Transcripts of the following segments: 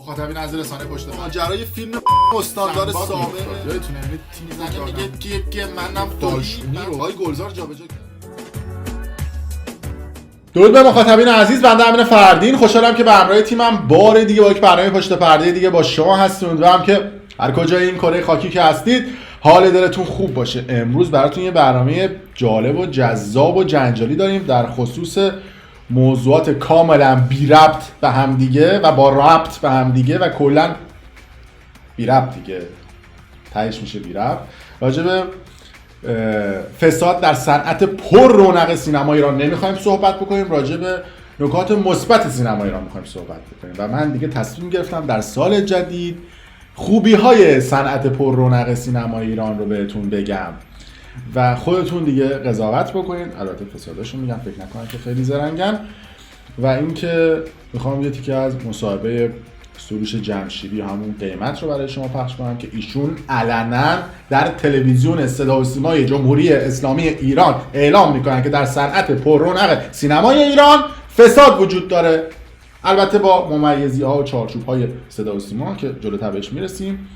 مخاطبین از رسانه پشت پرده ماجرای فیلم استاندار سابق یادتونه تیم زنه میگه که منم داشمی رو های گلزار جابجا کرد. درود به مخاطبین عزیز، بنده امین فردین خوشحالم که به همراه تیمم بار دیگه با یک برنامه پشت پرده دیگه با شما هستیم. امیدوارم که هر کجای این کره خاکی که هستید حال دلتون خوب باشه. امروز براتون یه برنامه جالب و جذاب و جنجالی داریم در خصوص موضوعات کاملا بی ربط به هم دیگه و با ربط به هم دیگه و کلا بی ربط دیگه تهش میشه بی ربط. راجع به فساد در صنعت پر رونق سینما ایران نمیخوایم صحبت بکنیم، راجع به نکات مثبت سینما ایران میخوایم صحبت بکنیم و من دیگه تصمیم گرفتم در سال جدید خوبی های صنعت پر رونق سینما ایران رو بهتون بگم و خودتون دیگه قضاوت بکنید. البته فساداشون میگم، فکر نکنم که خیلی زرنگن. و اینکه میخوام یه تیکه از مصاحبه سروش جمشیدی همون قیمت رو برای شما پخش کنم که ایشون علنا در تلویزیون صدا و سیمای جمهوری اسلامی ایران اعلام میکنن که در صنعت پر رونق سینمای ایران فساد وجود داره، البته با ممیزی ها و چارچوب های صدا و سیما که جلوتر بهش میرسیم.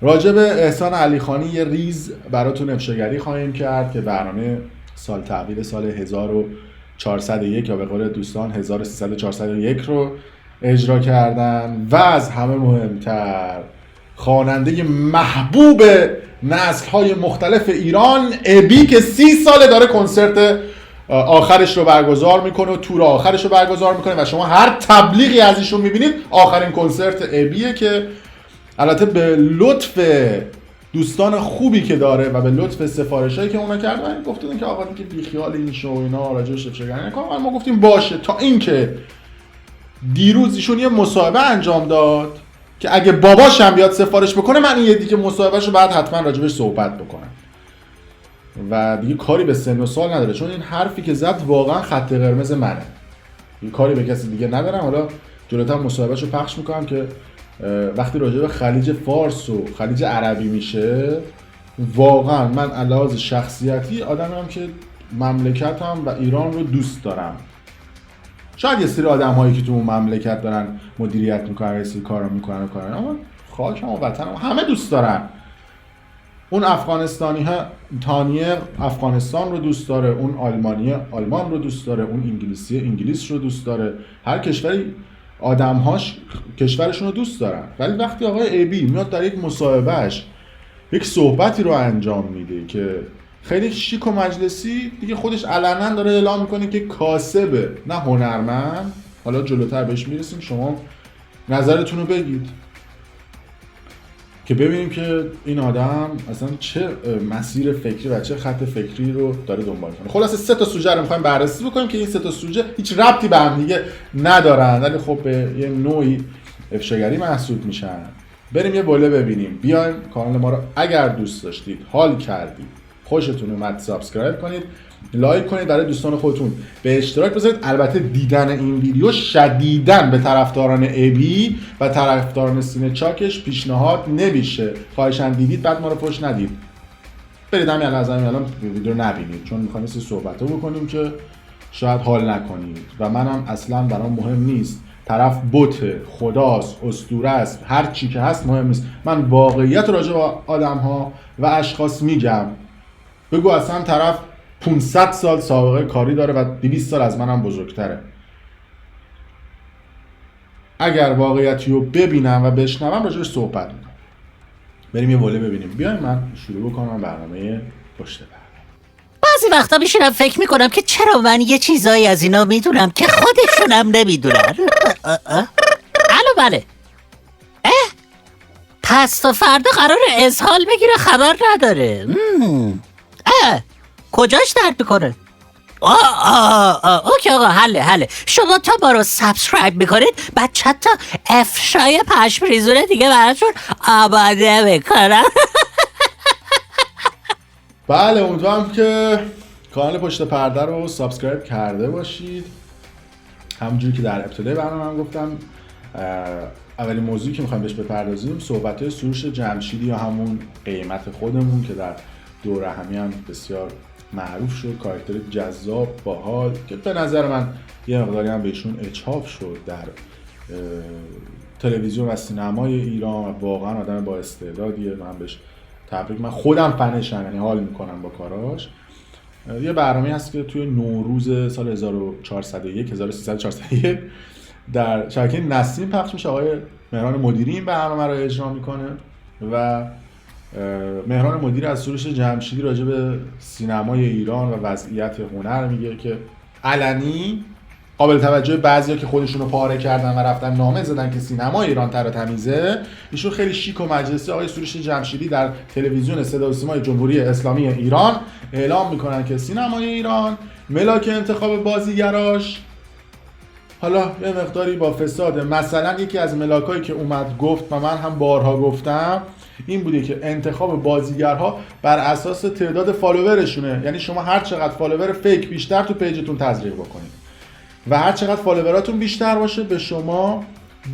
راجع به احسان علیخانی یه ریز براتون افشاگری خواهیم کرد که برنامه سال تحویل سال 1401 یا به قول دوستان 1301 رو اجرا کردن و از همه مهمتر خواننده محبوب نسل‌های مختلف ایران ابی که 30 ساله داره کنسرت آخرش رو برگزار میکنه و تور آخرش رو برگزار میکنه و شما هر تبلیغی از ایشون میبینید آخرین کنسرت ابیه که البته به لطف دوستان خوبی که داره و به لطف سفارشایی که اونا کردن گفتن که آقا دیگه بیخیال این شو اینا راجعش افشاگری نکنم. ما گفتیم باشه، تا اینکه دیروز ایشون یه مصاحبه انجام داد که اگه باباش هم بیاد سفارش بکنه من این یه دیگه مصاحبهشو بعد حتما راجبش صحبت بکنم و دیگه کاری به سن و سال نداره، چون این حرفی که زد واقعا خط قرمز منه. این کاری به کسی دیگه ندارم. حالا جلوتر مصاحبهشو پخش میکنم که وقتی راجع به خلیج فارس و خلیج عربی میشه واقعا من علاوه شخصیتی آدمم که مملکتم و ایران رو دوست دارم. شاید یه سری آدم هایی که تو اون مملکت دارن مدیریت میکنن یه سری کارا میکنن اما خاکم و وطنم همه دوست دارن. اون افغانستانی ها تانیه افغانستان رو دوست داره، اون آلمانی آلمان رو دوست داره، اون انگلیسی انگلیس رو دوست داره. هر کشوری آدمهاش کشورشون رو دوست دارن. ولی وقتی آقای ایبی میاد در یک مصاحبهش یک صحبتی رو انجام میده که خیلی شیک و مجلسی، دیگه خودش علنا داره اعلام میکنه که کاسبه نه هنرمند. حالا جلوتر بهش میرسیم، شما نظرتون رو بگید که ببینیم که این آدم اصلا چه مسیر فکری و چه خط فکری رو داره دنبال کنه. خلاصه 3 تا سوژه رو میخوایم بررسی بکنیم که این 3 تا سوژه هیچ ربطی به هم دیگه ندارن ولی خب به یه نوعی افشاگری محسوب میشن. بریم یه بوله ببینیم. بیایم کانال ما رو اگر دوست داشتید، حال کردید، خوشتون اومد، سابسکرایب کنید، لایک کنید، برای دوستان خودتون به اشتراک بذارید. البته دیدن این ویدیو شدیداً به طرفداران ابی و طرفداران سینه چاکش پیشنهاد نمیشه. خواهشاً دیدید بعد ما رو فوش ندید. برید همین الان ویدیو رو نبینید، چون می‌خوایم این صحبتو بکنیم که شاید حال نکنید و منم اصلاً برام مهم نیست. طرف بوته، خداست، اسطوره است، هر چی که هست مهم نیست. من واقعیت راجع به آدم‌ها و اشخاص میگم. بگو اصلا طرف 500 سال سابقه کاری داره و 200 سال از منم بزرگتره. اگر واقعیتی رو ببینم و بشنوم راجعش صحبت میکنم. بریم یه بوله ببینیم. بیایم من شروع بکنم برنامه پشت پرده. بعضی وقتا میشینم فکر میکنم که چرا من یه چیزایی از اینا میدونم که خودشونم نمیدونن. الو بله. پس تا فردا قرار اسهال بگیره خبر نداره. کجاش درد میکنه؟ اوکی آقا، حله. شما تا ما رو سابسکرایب میکنید بعد چند تا افشای پشم ریزونه دیگه براتون آماده میکنم. بله، امیدوارم که کانال پشت پرده رو سابسکرایب کرده باشید. همونجوری که در ابتدای برنامه هم گفتم، اولین موضوعی که میخوایم بهش بپردازیم صحبت‌های سروش جمشیدی یا همون قیمت خودمون که در دوره همی هم بسیار معروف شد. کاراکتر جذاب باحال که به نظر من یه مقداری هم بهشون اچاف شد در تلویزیون و سینمای ایران و واقعا آدم با استعدادیه. من بهش تبریک، من خودم فنشم، یعنی حال میکنم با کاراش. یه برنامه هست که توی نوروز سال 1301 در شبکه نسیم پخش میشه. آقای مهران مدیری این برنامه رو اجرا میکنه و مهران مدیری از سروش جمشیدی راجع به سینمای ایران و وضعیت هنر میگه که علنی قابل توجه بعضیا که خودشونو پاره کردن و رفتن نامه زدن که سینمای ایران تر و تمیزه، ایشون خیلی شیک و مجلسی آقای سروش جمشیدی در تلویزیون صدا و سیمای جمهوری اسلامی ایران اعلام میکنن که سینمای ایران ملاک انتخاب بازیگراش حالا یه مقداری با فساده. مثلا یکی از ملاکایی که اومد گفت و من هم بارها گفتم این بوده که انتخاب بازیگرها بر اساس تعداد فالوورشونه، یعنی شما هر چقدر فالوور فیک بیشتر تو پیجتون تزریق بکنید و هر چقدر فالووراتون بیشتر باشه به شما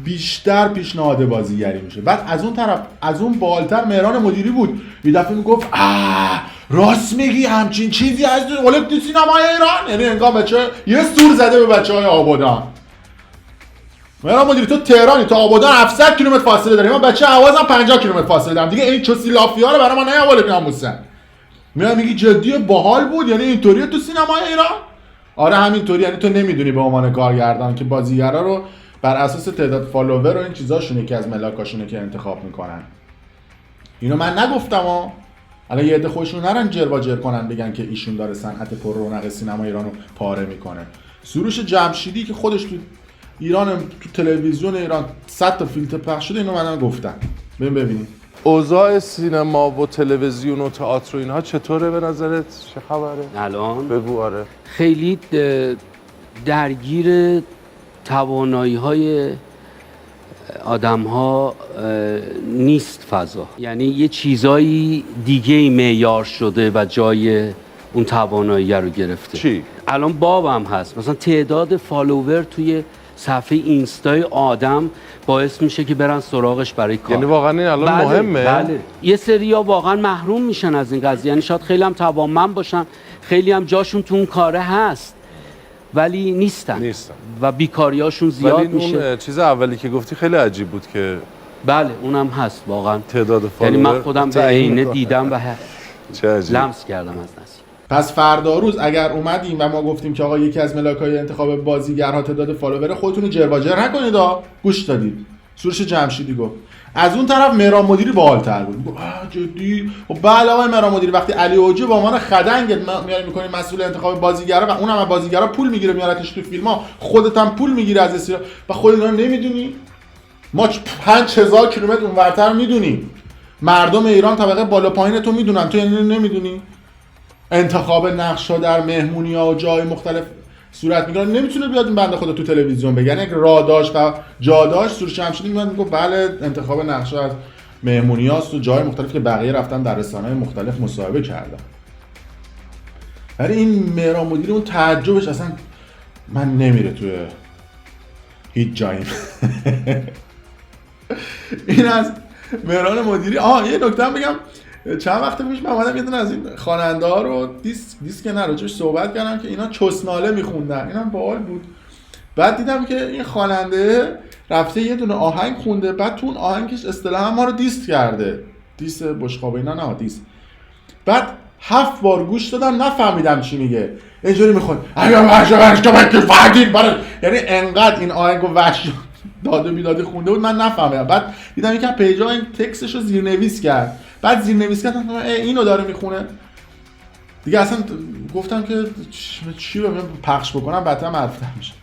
بیشتر پیشنهاد بازیگری میشه. بعد از اون طرف از اون بالاتر مهران مدیری بود یه دفعه میگفت راست میگی همچین چیزی از تو سینمای ایران، یعنی انگار بچه یه سور زده به بچهای آبادان. مهران مدیری تو تهرانی، تا آبادان 700 کیلومتر فاصله داریم، من بچه عوازم 50 کیلومتر فاصله دارم دیگه، این چوسی لافیا رو برای ما نیاوله میاموسن. میگی جدی باحال بود، یعنی اینطوریه تو سینمای ایران؟ آره همینطوری، یعنی تو نمیدونی به عنوان کارگردان که بازیگرا رو بر اساس تعداد فالوور و این چیزاشونه که از ملاکاشونه که انتخاب میکنن. اینو من نگفتم الان یه عده خودشون نرن جر کنن بگن که ایشون داره صنعت پر رونق سینما ایرانو پاره میکنه. سروش جمشیدی که خودش تو ایران تو تلویزیون ایران 100 تا فیلتر پخش شده، اینو منم گفتم. ببینید اوضاع سینما و تلویزیون و تئاتر و اینها چطوره به نظرت؟ چه خبره؟ الان بگو. آره خیلی درگیر توانایی‌های آدم‌ها نیست فضا، یعنی یه چیزایی دیگه معیار شده و جای اون توانایی رو گرفته. چی؟ الان بابم هست مثلا تعداد فالوور توی صفحه اینستای آدم باعث میشه که برن سراغش برای کار. یعنی واقعا این الان مهمه؟ بله. یه سریا واقعا محروم میشن از این قضیه، یعنی شاید خیلی هم توانمند باشن، خیلی هم جاشون تو اون کاره هست ولی نیستن و بیکاریاشون زیاد میشه. اون چیز اولی که گفتی خیلی عجیب بود که بله اونم هست واقعا، تعداد فالوور، یعنی من خودم به عینه دیدم و چه عجیب لمس کردم از نصیب. پس فردا روز اگر اومدیم و ما گفتیم که آقا یکی از ملاک‌های انتخاب بازیگرها تعداد فالوور، خودتون رو جر نکنید. گوش دادید سروش جمشیدی گفت. از اون طرف مهران مدیری باحال‌تر بود. جدی؟ و بله آقای مهران مدیری، وقتی علی اوجی با عنوان خدنگت میاری می‌کنی مسئول انتخاب بازیگرا و اونم از بازیگرا پول میگیره میارتش تو فیلم‌ها، خودت هم پول میگیری از استیرا و خودت رو نمیدونی؟ ما 5000 کیلومتر اونورتر میدونیم. مردم ایران طبقه بالا پایین تو میدونن، تو یعنی نمیدونی؟ انتخاب نقش‌ها در مهمونی‌ها و جای مختلف صورت میگیره، نمیتونه بیاد این بنده خدا تو تلویزیون بگه. یعنی اگه راه داشت و جا داشت سروش جمشیدی میاد میگه بله انتخاب نقش‌ها از مهمونی‌هاست و جای مختلف که بقیه رفتن در رسانه‌های مختلف مصاحبه کردن. ولی این مهران مدیری اون تعجبش اصلا من نمیره توی هیچ جایی. این از مهران مدیری. یه نکته هم بگم، چند وقت پیش من اومدم یه دونه از این خواننده‌ها رو دیسک راجعش صحبت کردم که اینا چسناله میخوندن، اینم باحال بود. بعد دیدم که این خواننده رفته یه دونه آهنگ خونده، بعد تو اون آهنگش اصطلاحاً ما رو دیست کرده، دیس بشقاب اینا، نه دیس. بعد 7 بار گوش دادم نفهمیدم چی میگه، اینجوری میخوند یعنی انقدر این آهنگو وحش داده بیداده خونده بود من نفهمیدم. بعد دیدم یکم پیجا این تکستش رو زیرنویس کرد، بعد زیرنویس کرد اینو داره میخونه دیگه. اصلا گفتم که چی رو پخش بکنم بعدا معرفتر میشه.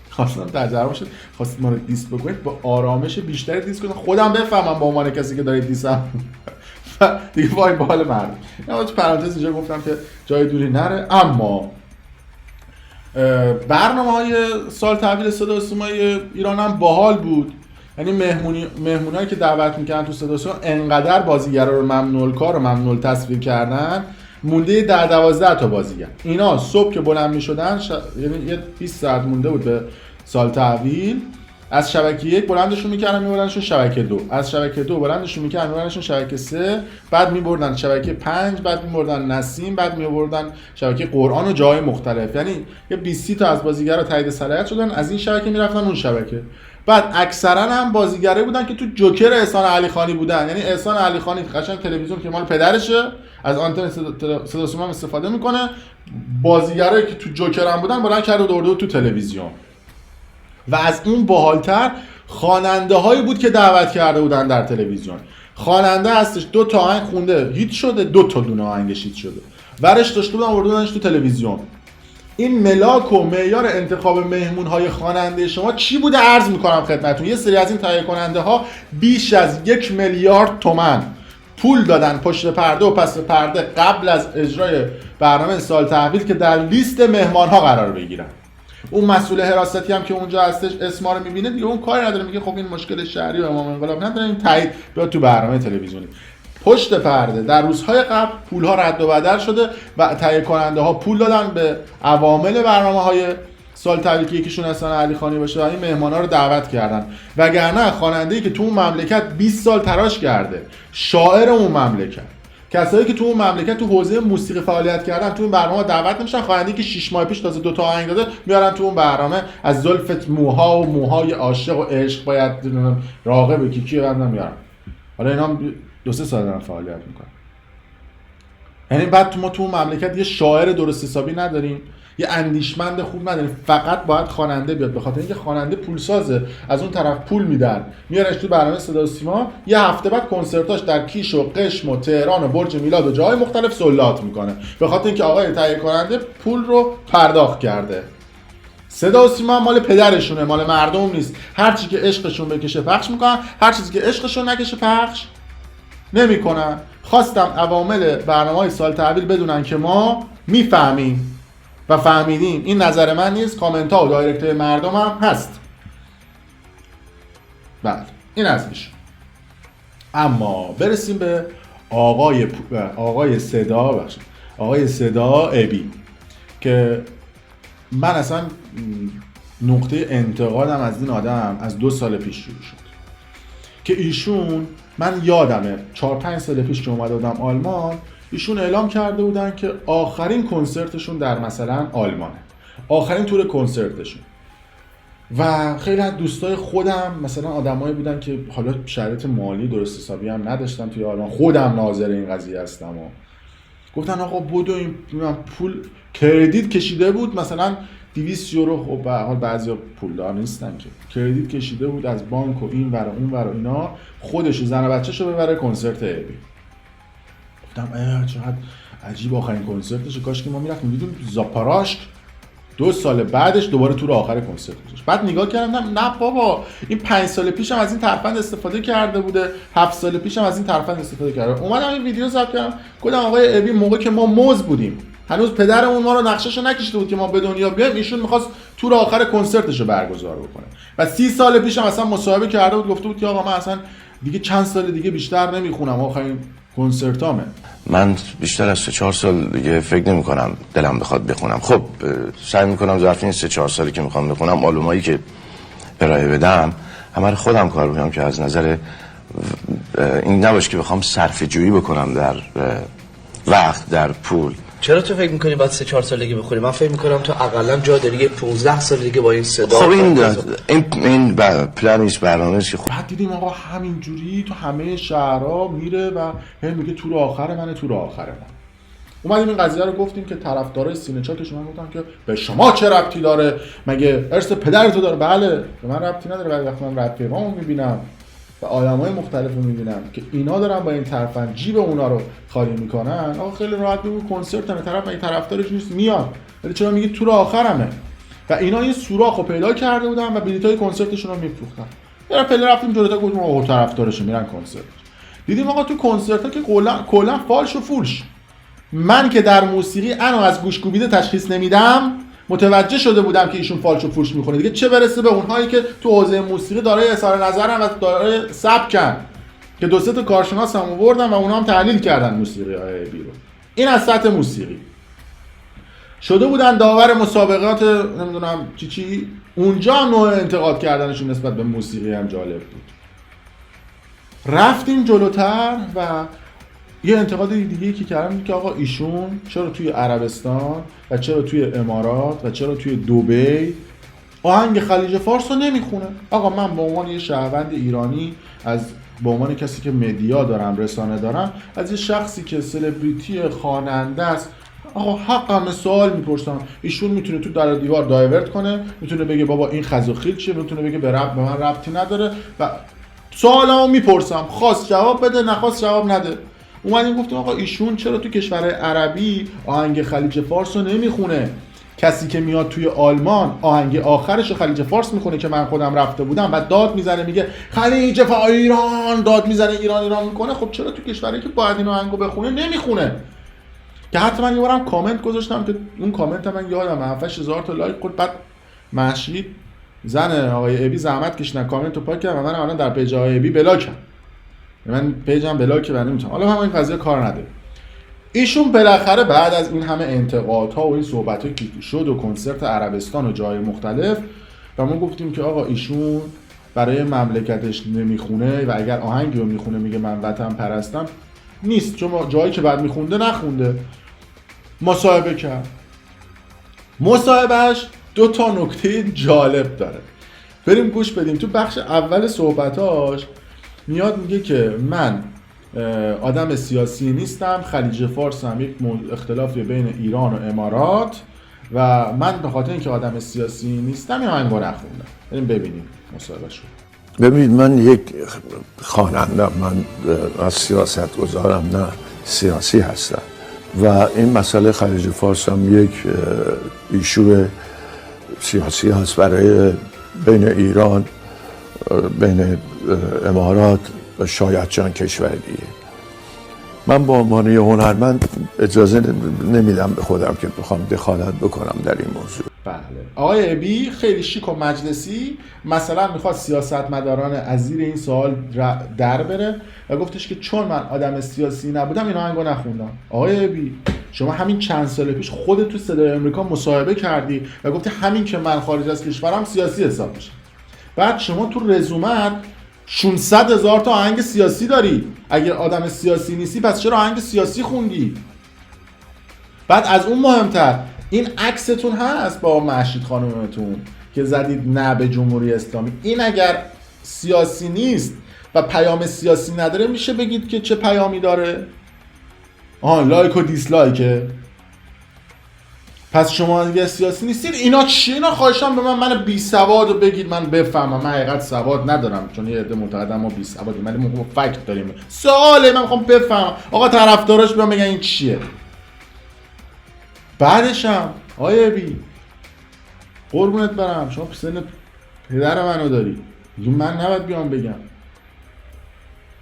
خواستم تجربه شد، خواستید ما رو دیست بکنید، با آرامش بیشتری دیست کنید خودم بفهمم به عنوان کسی که داره دیستم دیگه وای به حال مردم. تو پرانتز اینجا گفتم که جای دوری نره. اما برنامه‌های سال تحویل صدا و سیمای ایران هم باحال بود. یعنی مهمونایی که دعوت میکردن تو صدا و سیما انقدر بازیگرا رو ممنوع الکار و ممنوع التصویر کردن، مونده 10-12 تا بازیگر. اینا صبح که بلند میشدن یعنی یه 20 ساعت مونده بود به سال تحویل، از شبکه 1 بلندشون میکردن میبردنشون شبکه 2، از شبکه 2 بلندشون میکردن میبردنشون شبکه 3، بعد میبردن شبکه 5، بعد میبردن نسیم، بعد میبردن شبکه قرآن و جای مختلف. یعنی یه 20 تا از بازیگرا تایید صلاحیت شدن، از این شبکه میرفتن اون شبکه. بعد اکثرا هم بازیگرایی بودن که تو جوکر احسان علیخانی بودن. یعنی احسان علیخانی قشنگ تلویزیون که مال پدرشه، از آنتن صدا و سیما استفاده میکنه، بازیگرایی که تو جوکر هم بودن بلند کرده و دورده تو تلویزیون. و از اون باحالتر خواننده هایی بود که دعوت کرده بودن در تلویزیون. خواننده هستش 2 تا آهنگ خونده هیت شده، 2 تا دونه آهنگش هیت شده، ورش داشته بودن آوردنش تو تلویزیون. این ملاک و معیار انتخاب مهمون های خواننده شما چی بوده عرض میکنم خدمتتون. یه سری از این تهیه کننده ها بیش از 1 میلیارد تومان پول دادن پشت پرده و پس پرده قبل از اجرای برنامه سال تحویل که در لیست مهمان ها قرار بگیرن. اون مسئول حراستی هم که اونجا هستش اسما رو میبینه دیگه، اون کاری نداره، میگه خب این مشکل شهری و امام انقلاب نداره، این تایید بیاد تو برنامه تلویزیونی. پشت پرده در روزهای قبل پول‌ها رد و بدل شده و تهیه کننده ها پول دادن به عوامل برنامه‌های سال تحویل که یکیشون احسان علیخانی باشه و این مهمانا رو دعوت کردن. وگرنه خواننده‌ای که تو اون مملکت 20 سال تلاش کرده، شاعر اون مملکت، کسایی که تو اون مملکت تو حوزه موسیقی فعالیت کردن تو این برنامه دعوت نمیشن. خواننده‌ای که 6 ماه پیش تازه 2 تا آهنگ داده میارن تو اون برنامه، از زلفت موها و موهای عاشق و عشق باید راغب کیکی بعد نمیارن. حالا اینا 2-3 سال دارن فعالیت میکنن. یعنی بعد ما تو اون مملکت یه شاعر درست حسابی نداریم، یه اندیشمند خوب نداریم، فقط باید خواننده بیاد. به خاطر اینکه خواننده پولسازه، از اون طرف پول میدن، میارنش تو برنامه صدا و سیما، یه هفته بعد کنسرتاش در کیش و قشم و تهران و برج میلاد و جاهای مختلف سولات میکنه، به خاطر اینکه آقای تهیه کننده پول رو پرداخت کرده. صدا و سیما مال پدرشونه، مال مردم نیست. هر چی که عشقشون بکشه پخش میکنن، هر چیزی که عشقشون نکشه پخش نمیکنن. خواستم عوامل برنامه‌های سال تحویل بدونن که ما میفهمیم و فهمیدیم. این نظر من نیست، کامنت ها و دایرکت مردم هم هست. بله این از ایشون. اما برسیم به آقای صدا ابی که من اصلا نقطه انتقادم از این آدم از 2 سال پیش شروع شد که ایشون، من یادمه 4-5 سال پیش که اومده بودم آلمان، ایشون اعلام کرده بودن که آخرین کنسرتشون در مثلا آلمانه، آخرین تور کنسرتشون. و خیلی از دوستای خودم مثلا آدمایی بودن که حالا شرایط مالی درست حسابی هم نداشتن توی آلمان، خودم ناظر این قضیه هستم و گفتن آقا بودو این پول کردیت کشیده بود مثلا 200 یورو. خب به هر حال بعضیا پولدار نیستن که کردیت کشیده بود از بانک و این ور و اون ور و اینا، خودش و زن و بچه‌شو ببره کنسرت ابی. گفتم چقدر عجیب، آخرین کنسرتش، کاش که ما میرفتیم دیدیم زاپاراشک 2 سال بعدش دوباره تور آخر کنسرتش. بعد نگاه کردم نه بابا، این 5 سال پیشم از این ترفند استفاده کرده بوده، 7 سال پیشم از این ترفند استفاده کرده. اومدم این ویدیو ضبط کردم، گفتم آقای ابی موقع که ما موز بودیم، هنوز پدرمون ما رو نقشه‌شو نکشیده بود که ما به دنیا بیایم، ایشون می‌خواست تور آخر کنسرتشو برگزار بکنه. و 30 سال پیشم اصلا مصاحبه کرده بود، گفته بود که آقا من اصلا دیگه چند سال دیگه بیشتر نمیخونم، آخرین کنسرتامه. من بیشتر از 3-4 سال دیگه فکر نمی کنم دلم بخواد بخونم. خب سعی میکنم ظرف این 3-4 سالی که میخوام بخونم آلبومایی که ارائه بدم همه رو خودم کار بکنم که از نظر این نباشه که بخوام صرفه جویی بکنم در وقت، در پول. چرا تو فکر میکنی باید 3-4 سال دیگه بخونی؟ من فکر میکنم تو اقلا جا داری یه 15 سال دیگه با این صدا. خب این پلانیش برنامه‌اش که بعد دیدیم آقا همینجوری تو همه شهرها میره و هی میگه تور آخر منه، تور آخر من. اومدیم این قضیه رو گفتیم که طرفدارای سینه چاکش من گفتم که به شما چه ربطی داره؟ مگه ارث پدرتو داره؟ بله به من ربطی نداره. بعد وقتی من رفیقامو میبینم و آدمای مختلف رو میبینم که اینا دارن با این ترفند جیب اونا رو خالی میکنن، آقا خیلی راحت بگو کنسرتمه، طرف این طرفدارش نیست میاد، ولی چرا میگی تور آخرمه؟ و اینا این سوراخو پیدا کرده بودن و بلیطای کنسرتشون رو میفروختن. برای پله رفتیم جلوتا گفتیم آقا طرفدارش میرن کنسرت. دیدیم آقا تو کنسرت‌ها که کلا فالش و فولش. من که در موسیقی انو از گوش کوبیده تشخیص نمیدم، متوجه شده بودم که ایشون فالش و فولش میکنه. دیگه چه برسه به اونهایی که تو حوزه موسیقی دارای اظهار نظرن و دارای سبکن که 2-3 تا کارشناس هم آوردن و اونا هم تحلیل کردن موسیقی های ابی رو. این از سطح موسیقی شده بودن داور مسابقات نمیدونم چی اونجا نوع انتقاد کردنشون نسبت به موسیقی هم جالب بود. رفتیم جلوتر و یه انتقاد دیگه که کردم که آقا ایشون چرا توی عربستان و چرا توی امارات و چرا توی دبی آهنگ خلیج فارس رو نمیخونه. آقا من به عنوان یه شهروند ایرانی، به عنوان کسی که مدیا دارم، رسانه دارم، از یه شخصی که سلبریتی خواننده است، آقا حقم سوال میپرسم. ایشون میتونه تو در دیوار دایورت کنه، میتونه بگه بابا این خزوخیل چیه، میتونه بگه به من ربطی نداره و سوالمو میپرسم، خواست جواب بده، نخواست جواب نده. اومدیم گفتیم آقا ایشون چرا تو کشور عربی آهنگ خلیج فارس رو نمیخونه؟ کسی که میاد توی آلمان آهنگ آخرش خلیج فارس میخونه که من خودم رفته بودم و داد میزنه میگه خلیج ایران، داد میزنه ایران میکنه. خب چرا تو کشوری که باید این آهنگو بخونه نمیخونه؟ که حتی من یه بارم کامنت گذاشتم که اون کامنت من یادم 7-8000 تا لایک خورد. بعد مهشید زن آقای ابی زحمت کشیدن کامنت رو پاک کردن و من الان در پیج آقای ابی بلاکم. من پیجم بلاکه و نمیتونم. حالا هم این قضیه کار نداره. ایشون بالاخره بعد از این همه انتقادها و این صحبت‌ها که شد و کنسرت عربستان و جای مختلف و ما گفتیم که آقا ایشون برای مملکتش نمیخونه و اگر آهنگی رو میخونه میگه من وطن پرستم، نیست، چون جایی که بعد میخونده نخونده. مصاحبه کرد. مصاحبهش 2 نکته جالب داره، بریم گوش بدیم. تو بخش اول صحبتاش میاد میگه که من آدم سیاسی نیستم، خلیج فارس هم یک اختلافی بین ایران و امارات و من به خاطر اینکه آدم سیاسی نیستم این آهنگو نخوندم. بریم ببینیم مصاحبهشو. ببینید من یک خوانندم، من از سیاست گذارم، نه سیاسی هستم و این مسئله خلیج فارس هم یک ایشو سیاسی هست برای بین ایران، بین امارات و شاید چند کشور دیگه. من با عنوان هنرمند اجازه نمیدم به خودم که بخوام دخالت بکنم در این موضوع. بله. آقای ابی خیلی شیک و مجلسی مثلا میخواد سیاستمداران از زیر این سوال در بره و گفتش که چون من آدم سیاسی نبودم این آهنگو نخوندم. آقای ابی شما همین چند سال پیش خودت تو صدای آمریکا مصاحبه کردی و گفتی همین که من خارج از کشورم سیاسی حساب میشه. بعد شما تو رزومت 600,000 تا آهنگ سیاسی داری. اگر آدم سیاسی نیستی پس چرا آهنگ سیاسی خوندی؟ بعد از اون مهمتر این عکستون هست با مهشید خانومتون که زدید نه به جمهوری اسلامی. این اگر سیاسی نیست و پیام سیاسی نداره میشه بگید که چه پیامی داره؟ لایک و دیسلایکه. پس شما اگه سیاسی نیستید اینا چیه؟ اینا خواهشام به من بی سواد رو بگید من بفهمم. من حقیقت سواد ندارم چون یه عده معتقدن ما بی سوادیم ولی ما فکت داریم. سواله من میخوام بفهمم. آقا طرفداراش بیان بگن این چیه. بعدش هم آیه بی قربونت برم شما سن پدر منو داری، من نباید بیام بگم.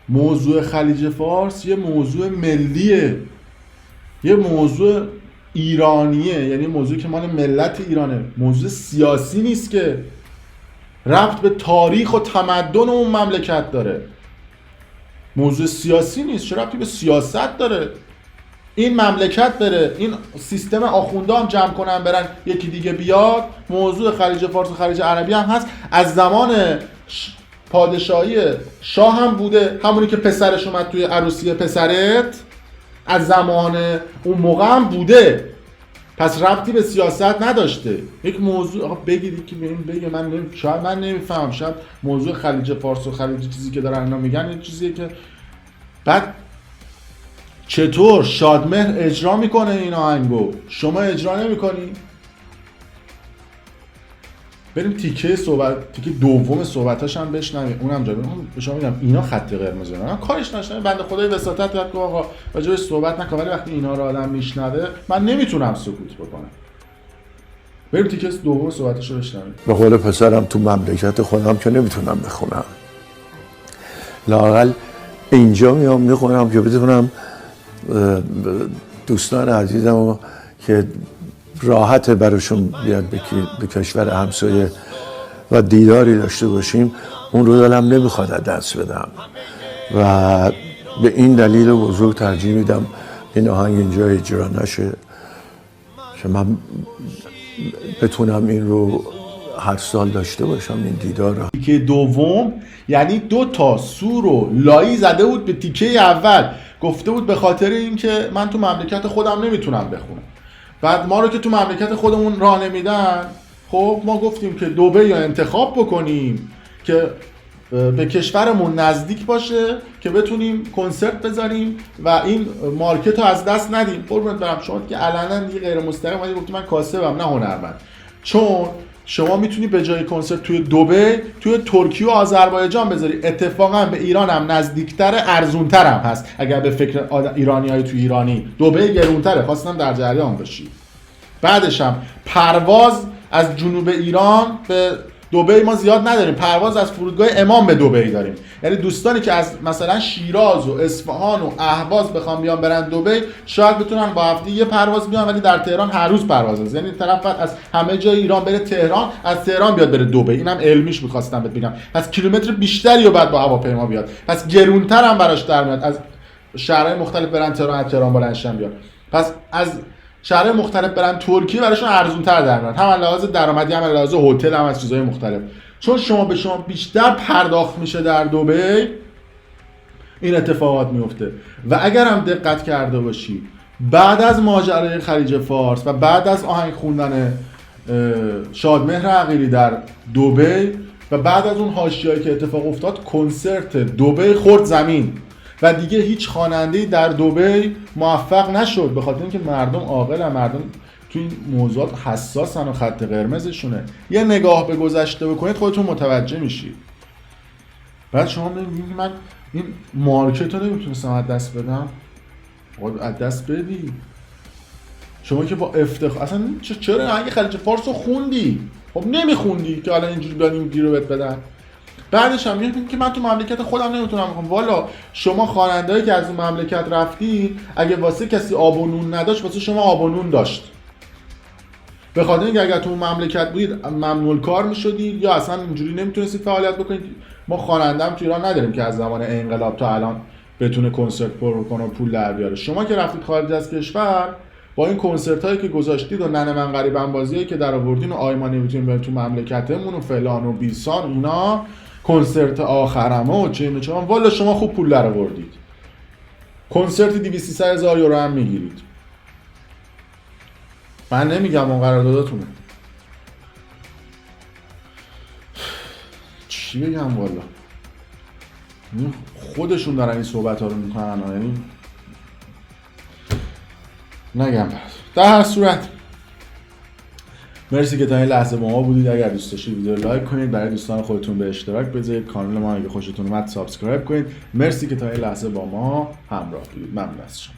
موضوع خلیج فارس یه موضوع ملیه، یه موضوع ایرانیه، یعنی موضوعی که مال ملت ایرانه، موضوع سیاسی نیست که ربط به تاریخ و تمدن اون مملکت داره. موضوع سیاسی نیست، چه ربطی به سیاست داره؟ این مملکت بره، این سیستم آخونده هم جمع کنن برن یکی دیگه بیاد. موضوع خلیج فارس و خلیج عربی هم هست، از زمان پادشاهی شاه هم بوده، همونی که پسرش اومد توی عروسی پسرت از زمان اون موقع هم بوده، پس ربطی به سیاست نداشته. یک موضوع آقا بگید که بگه شاید من نمیفهمم، شاید موضوع خلیج فارس و خلیج چیزی که دارن اینا میگن یه چیزیه که بعد چطور شادمهر اجرا میکنه این آهنگو شما اجرا نمیکنی؟ بریم تیکه دوم صحبتاش هم بشنویم. اونم جالب. اون شما میگم اینا خط قرمز اینا کارش نشنه، بنده خدای وساطت کرد که آقا راجع بهش صحبت نکن، ولی وقتی اینا رو آدم میشنوه من نمیتونم سکوت بکنم. بریم تیکه دوم صحبتاشو بشنویم. به قول پسرم تو مملکت خودم که نمیتونم بخونم، لااقل اینجا میام میخونم که بتونم دوستان عزیزم که راحت براشون بیاد به کشور همسایه و دیداری داشته باشیم، اون رو دلم نمیخواد از دست بدم و به این دلیل بزرگ ترجیح میدم این آهنگ اینجا اجرا نشه که من بتونم این رو هر سال داشته باشم این دیدار رو. تیکه دوم یعنی 2 سور و لایی زده بود به تیکه اول، گفته بود به خاطر اینکه من تو مملکت خودم نمیتونم بخونم. بعد ما رو که تو مملکت خودمون راه نمیدن خب ما گفتیم که دبی یا انتخاب بکنیم که به کشورمون نزدیک باشه که بتونیم کنسرت بذاریم و این مارکت رو از دست ندیم. قربونت برم شما که علنا دیگه غیر مستقیم اومدی گفتی من کاسبم نه هنرمند، چون شما میتونی به جای کنسرت توی دبی توی ترکیه و آذربایجان بذاری. اتفاقا به ایران هم نزدیکتر، ارزونتر هم هست. اگر به فکر ایرانیای توی ایرانی، دبی گرونتره، خواستم در جریان باشی. بعدش هم پرواز از جنوب ایران به دبی ما زیاد نداریم، پرواز از فرودگاه امام به دبی داریم. یعنی دوستانی که از مثلا شیراز و اصفهان و اهواز بخوام بیان برن دبی شاید بتونن با هفته یه پرواز بیان، ولی در تهران هر روز پرواز هست. یعنی طرف از همه جای ایران بره تهران، از تهران بیاد بره دبی. اینم علمیش می‌خواستم بهت بگم. پس کیلومتر بیشتری رو بعد با هواپیما بیاد، پس گرونتر هم براش در میاد از شهرهای مختلف برن تهران، از تهران بلندشن بیاد. پس از شهرهای مختلف برن ترکیه براشون ارزون‌تر در میاد، هم از لحاظ درآمدی هم از لحاظ هتل هم از چیزهای مختلف. چون شما بیشتر پرداخت میشه در دبی، این اتفاقات میفته. و اگر هم دقت کرده باشی بعد از ماجرای خلیج فارس و بعد از آهنگ خوندن شادمهر عقیلی در دبی و بعد از اون حاشیه‌ای که اتفاق افتاد، کنسرت دبی خورد زمین و دیگه هیچ خواننده‌ای در دبی موفق نشد، به خاطر اینکه مردم عاقلن، مردم تو این موضوعات حساسن و خط قرمزشونه. یه نگاه به گذشته بکنید خودتون متوجه میشید. بعد شما میگید من این مارکت رو نمیتونستم از دست بدم. از دست بدی. شما که با افتخار اصلا چرا اگه خلیج فارس رو خوندی؟ خب نمیخوندی که الان اینجوری بیان این گیرو بهت بدن. بعدش هم میگن که من تو مملکت خودم نمیتونم بخونم. والا شما خواننده‌ای که از اون مملکت رفتید، اگه واسه کسی آب و نون نداشت، واسه شما آب و نون داشت. به خاطر اینکه اگر تو اون مملکت بودید ممنوع کار میشدید یا اصلا اینجوری نمیتونستید فعالیت بکنید. ما خواننده هم تو ایران نداریم که از زمان انقلاب تا الان بتونه کنسرت پر کنه و پول در بیاره. شما که رفتید خارج از کشور با این کنسرت هایی که گذاشتید و ننه من غریبم بازیایی که در آوردین و آیمانی نمیتونیم بریم تو مملکتمون و فلان و بیسان اینا، کنسرت آخرمه و چه میچوام، والا شما خوب پول در آوردید. کنسرت 200-300 هزار یورو هم میگیرید. من نمیگم اون قرارداداتونه. چی بگم والا، خودشون دارن این صحبت ها رو میکنن. یعنی نگم در هر صورت مرسی که تا این لحظه با ما بودید. اگر دوست داشتید ویدیو لایک کنید، برای دوستان خودتون به اشتراک بذارید، کانال ما اگه خوشتون اومد سابسکرایب کنید. مرسی که تا این لحظه با ما همراه بودید. ممنون از شما.